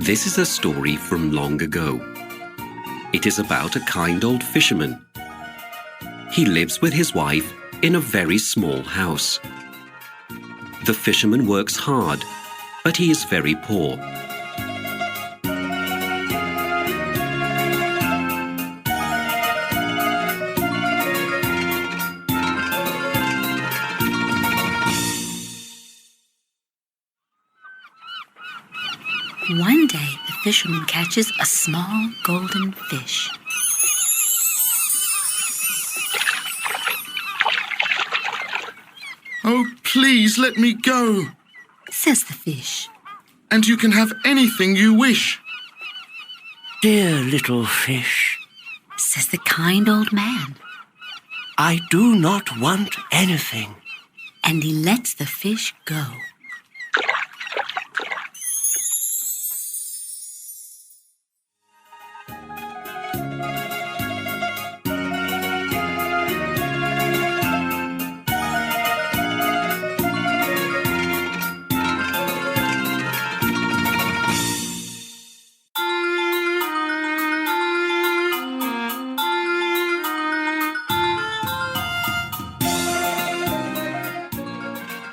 This is a story from long ago. It is about a kind old fisherman. He lives with his wife in a very small house. The fisherman works hard, but he is very poor. One day, the fisherman catches a small golden fish. "Oh, please let me go," Says the fish. "and you can have anything you wish." "Dear little fish, Says the kind old man. I do not want anything." And he lets the fish go.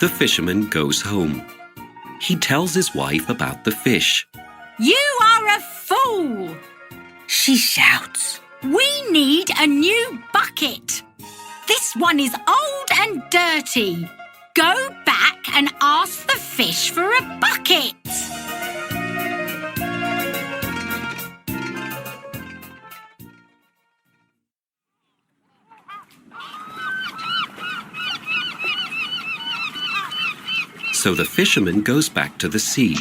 The fisherman goes home. He tells his wife about the fish. You are a fool! She shouts. We need a new bucket. This one is old and dirty. Go back and ask the fish for a bucket. So the fisherman goes back to the sea.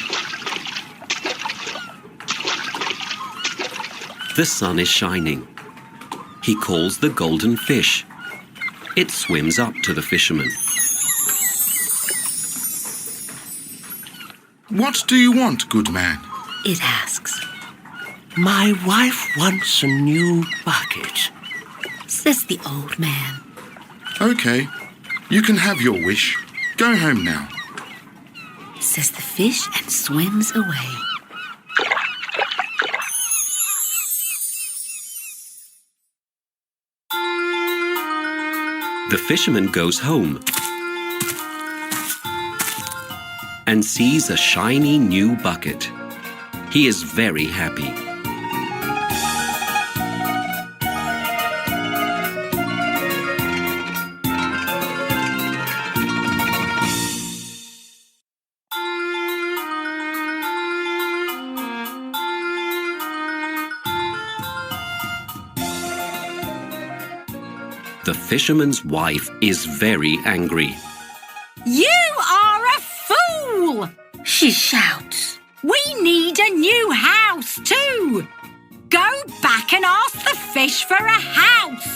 The sun is shining. He calls the golden fish. It swims up to the fisherman. "What do you want, good man?" It asks. "My wife wants a new bucket." Says the old man. "Okay, you can have your wish. Go home now." Says the fish and swims away. The fisherman goes home and sees a shiny new bucket. He is very happy. The fisherman's wife is very angry. You are a fool! She shouts. We need a new house too. Go back and ask the fish for a house.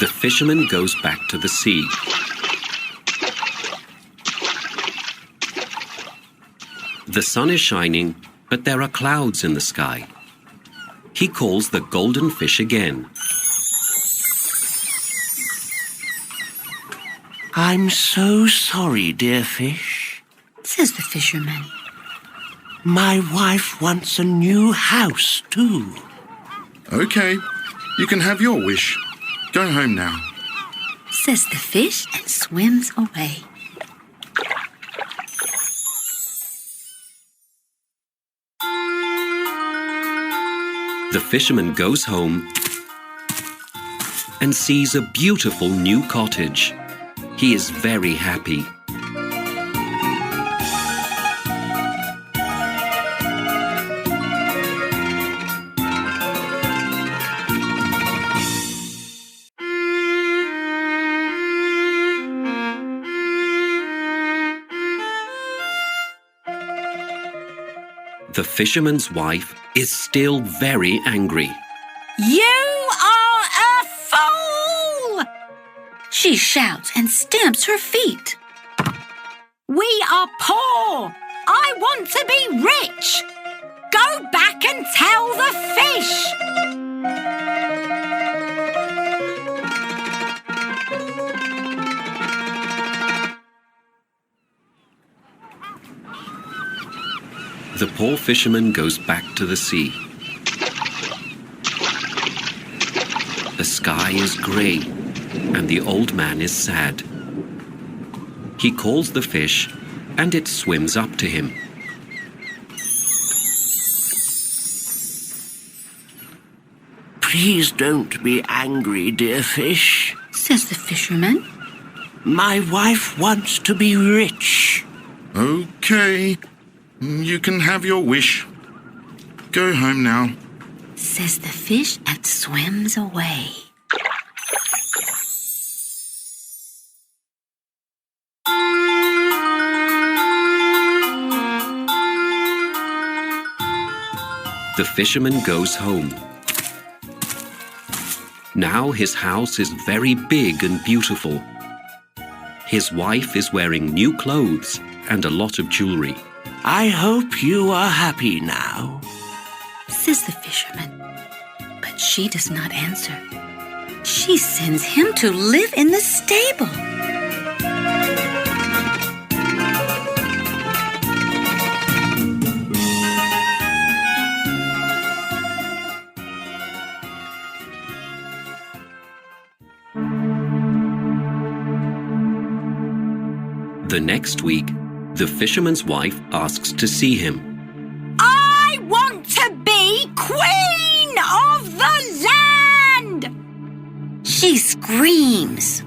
The fisherman goes back to the sea. The sun is shining, but there are clouds in the sky. He calls the golden fish again. "I'm so sorry, dear fish. Says the fisherman. My wife wants a new house too." "Okay, you can have your wish. Go home now." Says the fish and swims away. The fisherman goes home and sees a beautiful new cottage. He is very happy. The fisherman's wife is still very angry. You are a fool! She shouts and stamps her feet. We are poor. I want to be rich. Go back and tell the fish. The poor fisherman goes back to the sea. The sky is grey, and the old man is sad. He calls the fish, and it swims up to him. Please don't be angry, dear fish. says the fisherman. My wife wants to be rich. Okay, you can have your wish. Go home now. Says the fish and swims away. The fisherman goes home. Now his house is very big and beautiful. His wife is wearing new clothes and a lot of jewelry. I hope you are happy now. Says the fisherman. But she does not answer. She sends him to live in the stable. The next week, the fisherman's wife asks to see him. I want to be queen of the land! She screams.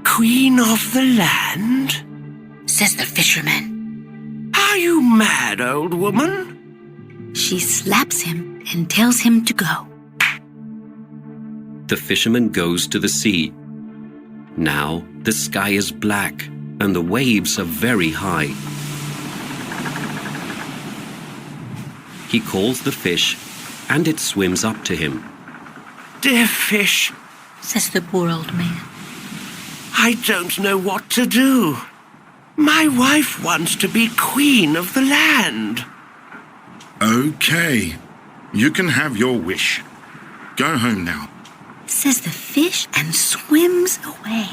Queen of the land? Says the fisherman. Are you mad, old woman? She slaps him and tells him to go. The fisherman goes to the sea. Now the sky is black and the waves are very high. He calls the fish and it swims up to him. Dear fish, Says the poor old man. I don't know what to do. My wife wants to be queen of the land. Okay, you can have your wish. Go home now. Says the fish and swims away.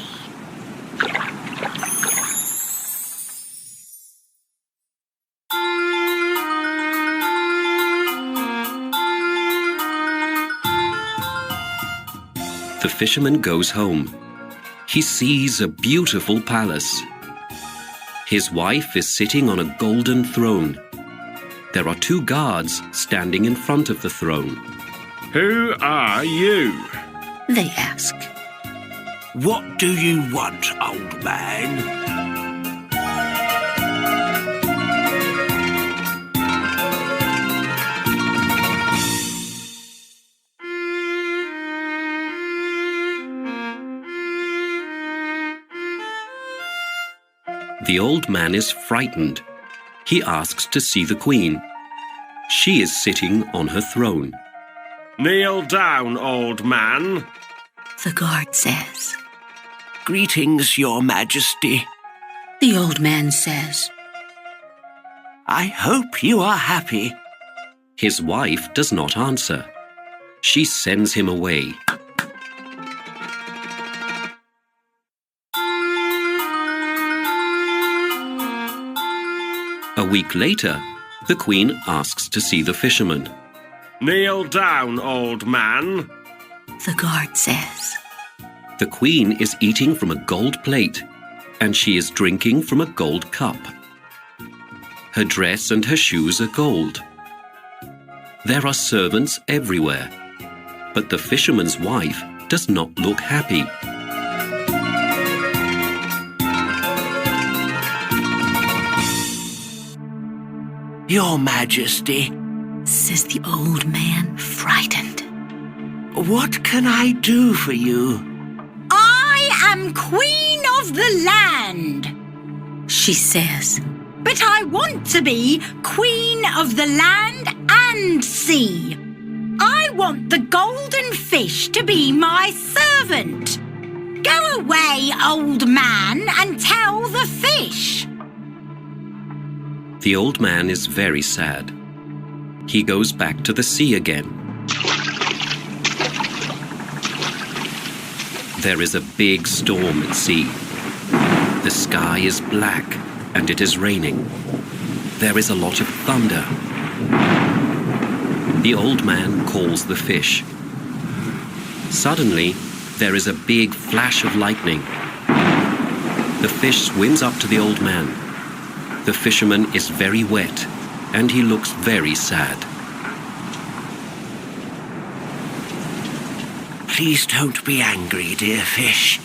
The fisherman goes home. He sees a beautiful palace. His wife is sitting on a golden throne. There are 2 guards standing in front of the throne. Who are you? They ask. What do you want, old man? The old man is frightened. He asks to see the queen. She is sitting on her throne. Kneel down, old man. The guard says. Greetings, your majesty. The old man says. I hope you are happy. His wife does not answer. She sends him away. A week later, the queen asks to see the fisherman. Kneel down, old man. The guard says. The queen is eating from a gold plate, and she is drinking from a gold cup. Her dress and her shoes are gold. There are servants everywhere, but the fisherman's wife does not look happy. Your majesty, Says the old man, frightened. what can I do for you? I am queen of the land. She says. But I want to be queen of the land and sea. I want the golden fish to be my servant. Go away, old man, and tell the fish. The old man is very sad. He goes back to the sea again. There is a big storm at sea. The sky is black and it is raining. There is a lot of thunder. The old man calls the fish. Suddenly, there is a big flash of lightning. The fish swims up to the old man. The fisherman is very wet and he looks very sad. Please don't be angry, dear fish.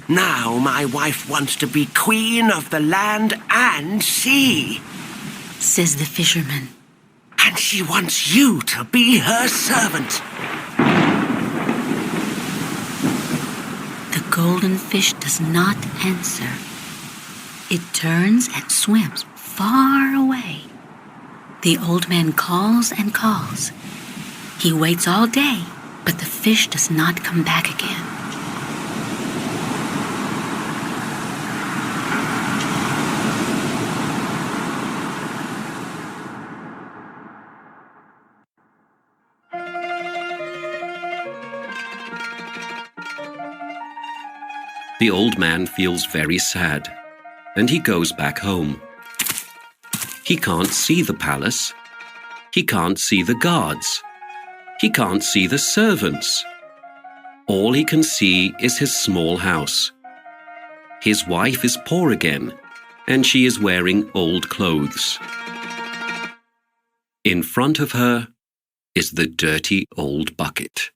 Now my wife wants to be queen of the land and sea. Says the fisherman. And she wants you to be her servant. The golden fish does not answer. It turns and swims far away. The old man calls and calls. He waits all day, but the fish does not come back again. The old man feels very sad, and he goes back home. He can't see the palace. He can't see the guards. He can't see the servants. All he can see is his small house. His wife is poor again, and she is wearing old clothes. In front of her is the dirty old bucket.